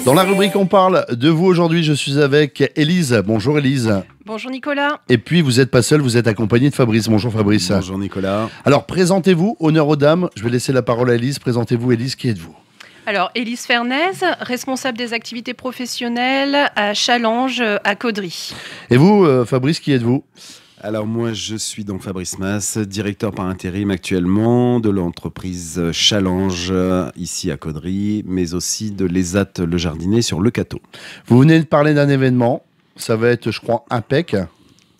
Dans la rubrique On parle de vous aujourd'hui, je suis avec Élise. Bonjour Élise. Bonjour Nicolas. Et puis vous n'êtes pas seul, vous êtes accompagné de Fabrice. Bonjour Fabrice. Bonjour Nicolas. Alors présentez-vous, honneur aux dames. Je vais laisser la parole à Élise. Présentez-vous Élise, qui êtes-vous? Alors Élise Fernaise, responsable des activités professionnelles à Challenge à Caudry. Et vous Fabrice, qui êtes-vous? Alors moi je suis donc Fabrice Mas, directeur par intérim actuellement de l'entreprise Challenge ici à Caudry, mais aussi de l'ESAT Le Jardinet sur Le Cateau. Vous venez de parler d'un événement, ça va être je crois IMPEC.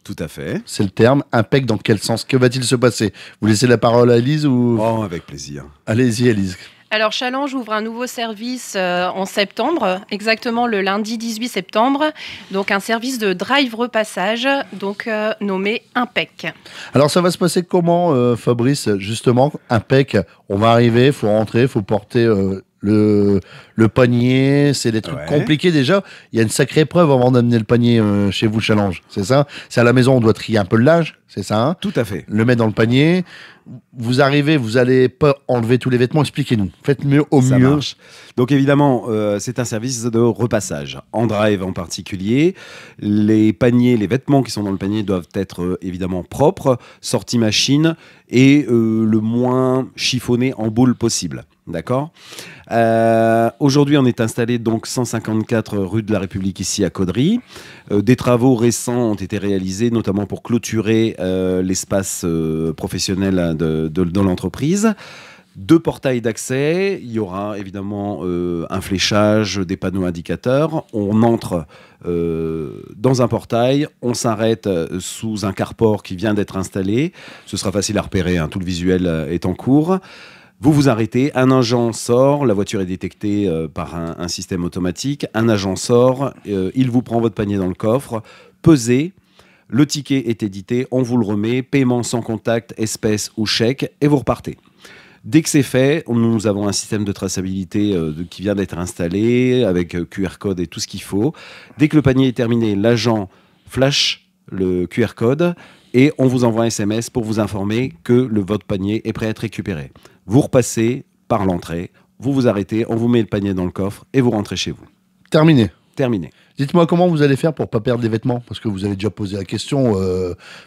Tout à fait. C'est le terme. IMPEC dans quel sens? Que va-t-il se passer? Vous laissez la parole à Élise ou... Oh, avec plaisir. Allez-y Élise. Alors Challenge ouvre un nouveau service en septembre, exactement le lundi 18 septembre, donc un service de drive repassage, donc nommé IMPEC. Alors ça va se passer comment Fabrice? Justement, IMPEC, on va arriver, il faut rentrer, il faut porter le panier, c'est des trucs compliqués déjà. Il y a une sacrée épreuve avant d'amener le panier chez vous Challenge, c'est ça? C'est à la maison, on doit trier un peu le linge, c'est ça hein? Tout à fait. Le mettre dans le panier. Vous arrivez, vous n'allez pas enlever tous les vêtements, expliquez-nous. Faites mieux au Ça mieux. marche. Donc évidemment, c'est un service de repassage, en drive en particulier. Les paniers, les vêtements qui sont dans le panier doivent être évidemment propres, sortis machine et le moins chiffonnés en boule possible. D'accord. Aujourd'hui, on est installé donc 154 rue de la République ici à Caudry. Des travaux récents ont été réalisés, notamment pour clôturer l'espace professionnel de l'entreprise. 2 portails d'accès, il y aura évidemment un fléchage, des panneaux indicateurs. On entre dans un portail, on s'arrête sous un carport qui vient d'être installé. Ce sera facile à repérer, hein, tout le visuel est en cours. Vous vous arrêtez, un agent sort, la voiture est détectée par un système automatique, un agent sort, il vous prend votre panier dans le coffre, pesez, le ticket est édité, on vous le remet, paiement sans contact, espèce ou chèque, et vous repartez. Dès que c'est fait, nous avons un système de traçabilité qui vient d'être installé, avec QR code et tout ce qu'il faut. Dès que le panier est terminé, l'agent flash le QR code, et on vous envoie un SMS pour vous informer que votre panier est prêt à être récupéré. Vous repassez par l'entrée, vous vous arrêtez, on vous met le panier dans le coffre et vous rentrez chez vous. Terminé. Terminé. Dites-moi comment vous allez faire pour pas perdre les vêtements, parce que vous avez déjà posé la question,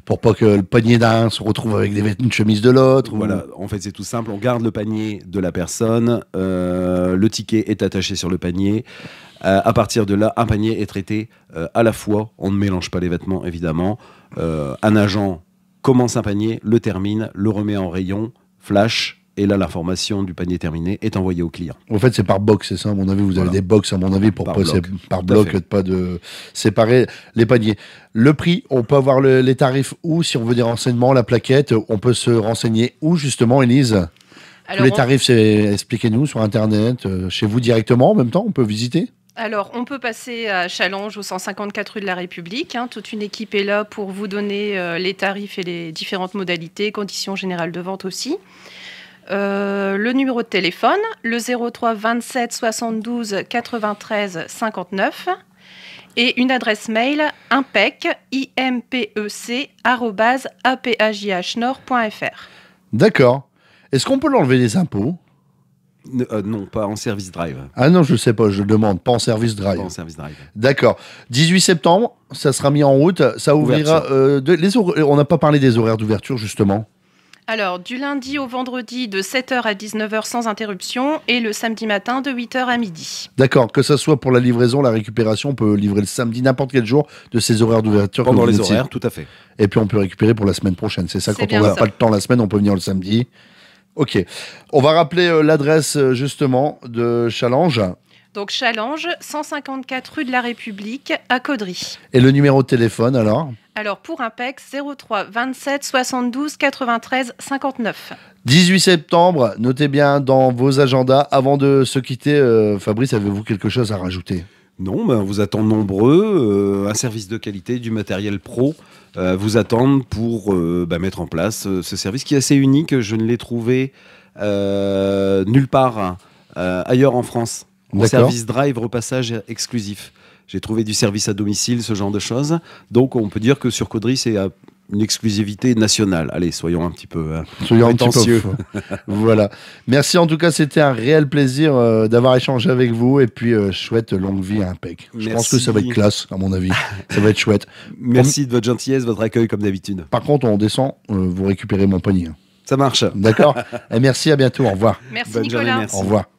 pour pas que le panier d'un se retrouve avec une chemise de l'autre. Voilà, en fait c'est tout simple, on garde le panier de la personne, le ticket est attaché sur le panier. À partir de là, un panier est traité à la fois, on ne mélange pas les vêtements évidemment. Un agent commence un panier, le termine, le remet en rayon, flash, et là l'information du panier terminé est envoyée au client. En fait c'est par box, c'est ça à mon avis, vous avez des box à mon avis pour par bloc, pas de séparer les paniers. Le prix, on peut avoir les tarifs où, si on veut des renseignements, la plaquette, on peut se renseigner où justement Élise? Alors, les tarifs, expliquez-nous sur internet, chez vous directement en même temps, on peut visiter? Alors, on peut passer à Challenge au 154 rue de la République. Hein. Toute une équipe est là pour vous donner les tarifs et les différentes modalités, conditions générales de vente aussi. Le numéro de téléphone, le 03 27 72 93 59. Et une adresse mail, impec, @apajhnord.fr. D'accord. Est-ce qu'on peut l'enlever des impôts? Non, pas en service drive. Ah non, je sais pas, je demande, pas en service drive. Pas en service drive. D'accord. 18 septembre, ça sera mis en route, ça ouvrira... on n'a pas parlé des horaires d'ouverture, justement. Alors, du lundi au vendredi, de 7h à 19h sans interruption, et le samedi matin, de 8h à midi. D'accord, que ça soit pour la livraison, la récupération, on peut livrer le samedi, n'importe quel jour de ces horaires d'ouverture. Pendant les horaires, tout à fait. Et puis on peut récupérer pour la semaine prochaine, c'est ça? Quand on n'a pas le temps la semaine, on peut venir le samedi. Ok. On va rappeler l'adresse justement de Challenge. Donc Challenge, 154 rue de la République à Caudry. Et le numéro de téléphone alors? Alors pour IMPEC, 03 27 72 93 59. 18 septembre, notez bien dans vos agendas. Avant de se quitter, Fabrice, avez-vous quelque chose à rajouter? Non, on vous attend nombreux. Un service de qualité, du matériel pro vous attendent pour mettre en place ce service qui est assez unique. Je ne l'ai trouvé nulle part ailleurs en France. Un service drive repassage exclusif. J'ai trouvé du service à domicile, ce genre de choses. Donc on peut dire que sur Caudry, c'est une exclusivité nationale. Allez, soyons un petit peu prétentieux. Voilà. Merci en tout cas, c'était un réel plaisir d'avoir échangé avec vous et puis chouette longue vie à Impec. Je pense que ça va être classe à mon avis. Ça va être chouette. Merci de votre gentillesse, votre accueil comme d'habitude. Par contre, on descend, vous récupérez mon panier. Ça marche. D'accord. Et merci, à bientôt. Au revoir. Merci Bonne Nicolas. journée, merci. Au revoir.